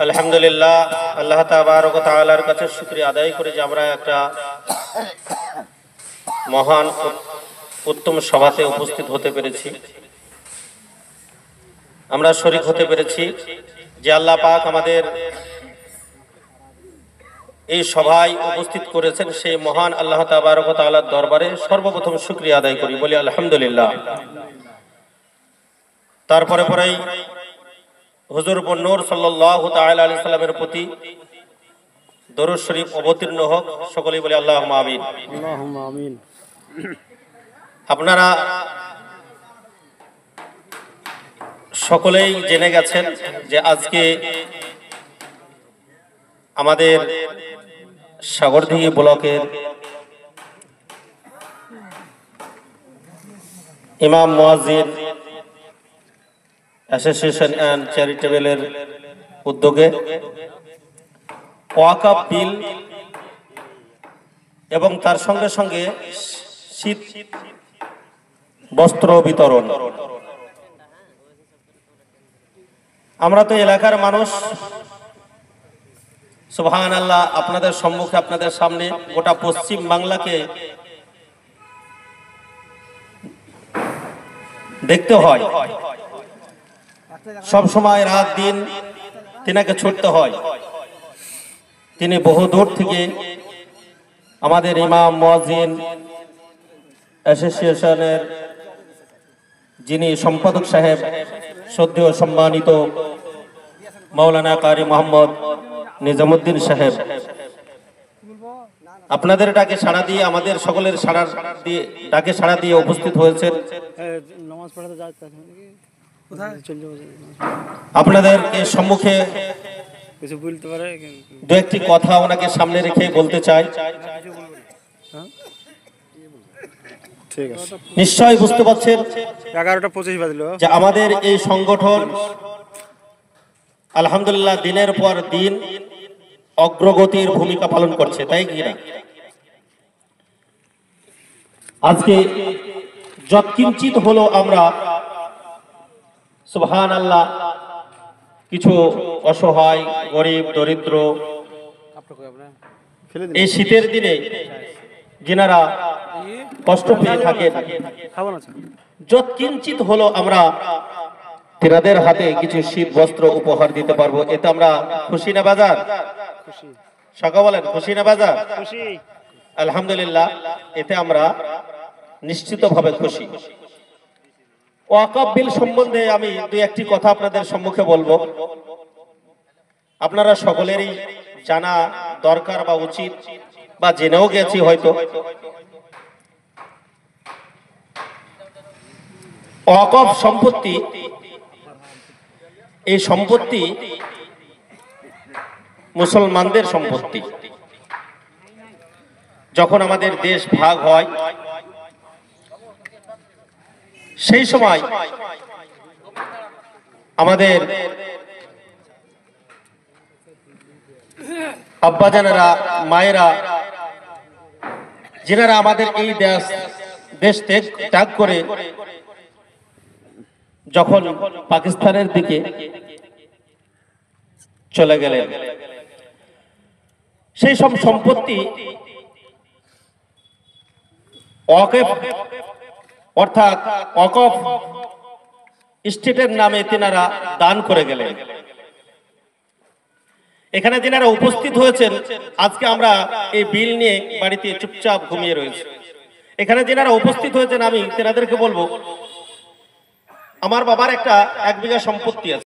আলহামদুলিল্লাহ, আল্লাহ তাবারক ওয়া তাআলার কাছে শুকরিয়া আদায় করি যে আমরা একটা মহান উত্তম সভাতে উপস্থিত হতে পেরেছি, আমরা শরীক হতে পেরেছি। যে আল্লাহ পাক আমাদের এই সভায় উপস্থিত করেছেন সেই মহান আল্লাহ তাবারক ওয়া তাআলার দরবারে সর্বপ্রথম শুকরিয়া আদায় করি, বলি আলহামদুলিল্লাহ। তারপরে পরেই হুজুর নূর সাল্লাল্লাহু তাআলা আলাইহি সাল্লামের প্রতি দরুদ শরীফ অবতীর্ণ হোক, সকলেই বলি আল্লাহুম্মা আমিন। আল্লাহুম্মা আমিন। আপনারা সকলেই জেনে গেছেন যে আজকে আমাদের সাগরদিঘি ব্লকের ইমাম মুয়াজ্জিন অ্যাসোসিয়েশন অ্যান্ড চ্যারিটেবলের উদ্যোগে ওয়াকফ বিল এবং তার সঙ্গে সঙ্গে শীত বস্ত্র বিতরণ। আমরা তো এলাকার মানুষ, সুবহানাল্লাহ, আপনাদের সম্মুখে আপনাদের সামনে গোটা পশ্চিম বাংলাকে দেখতে হয়, সব সময় রাত দিন তিনাকে ছুটতে হয়। তিনি বহু দূর থেকে আমাদের ইমাম মুয়াজ্জিন অ্যাসোসিয়েশনের যিনি সম্পাদক সাহেব, শ্রদ্ধেয় সম্মানিত মাওলানা কারি মোহাম্মদ নিজামুদ্দিন সাহেব, আপনাদের ডাকে সাড়া দিয়ে, আমাদের সকলের ডাকে সাড়া দিয়ে উপস্থিত হয়েছেন। আপনাদের সম্মুখে দু একটি কথা ওনাকে সামনে রেখে বলতে চাই। নিশ্চয় বুঝতে পারছেন 11:25 বাজলো যে আমাদের এই সংগঠন আলহামদুলিল্লাহ দিনের পর দিন অগ্রগতির ভূমিকা পালন করছে, তাই কি না? আজকে যৎকিঞ্চিত হলো আমরা সুবহানাল্লাহ কিছু অসহায়, গরিব, দরিদ্র এই শীতের দিনে যিনারা কষ্ট পেয়ে থাকেন, যৎকিঞ্চিত হলো আমরা তিনাদের হাতে কিছু শীত বস্ত্র উপহার দিতে পারবো। এতে আমরা খুশি না বাজার? সকলে বলেন খুশি না বাজার? আলহামদুলিল্লাহ, এতে আমরা নিশ্চিতভাবে খুশি। ওয়াকফ বিল সম্বন্ধে আমি দুই একটি কথা আপনাদের সম্মুখে বলবো। আপনারা সকলেরই জানা দরকার বা উচিত, বা জেনেও গেছি হয়তো। ওয়াকফ সম্পত্তি, এই সম্পত্তি মুসলমানদের সম্পত্তি। যখন আমাদের দেশ ভাগ হয় সেই সময় আমাদের আব্বাজানেরা, মায়েরা, যিনারা আমাদের এই দেশ ত্যাগ করে যখন পাকিস্তানের দিকে চলে গেলেন, সেই সব সম্পত্তি ওয়াকফ অর্থাৎ ওয়াকফ স্টেটের নামে তিনারা দান করে গেলেন। এখানে যিনারা উপস্থিত হয়েছেন, আজকে আমরা এই বিল নিয়ে বাড়িতে চুপচাপ ঘুমিয়ে রয়েছি। এখানে যিনারা উপস্থিত হয়েছেন, আমি তেনাদেরকে বলবো, আমার বাবার একটা 1 বিঘা সম্পত্তি আছে।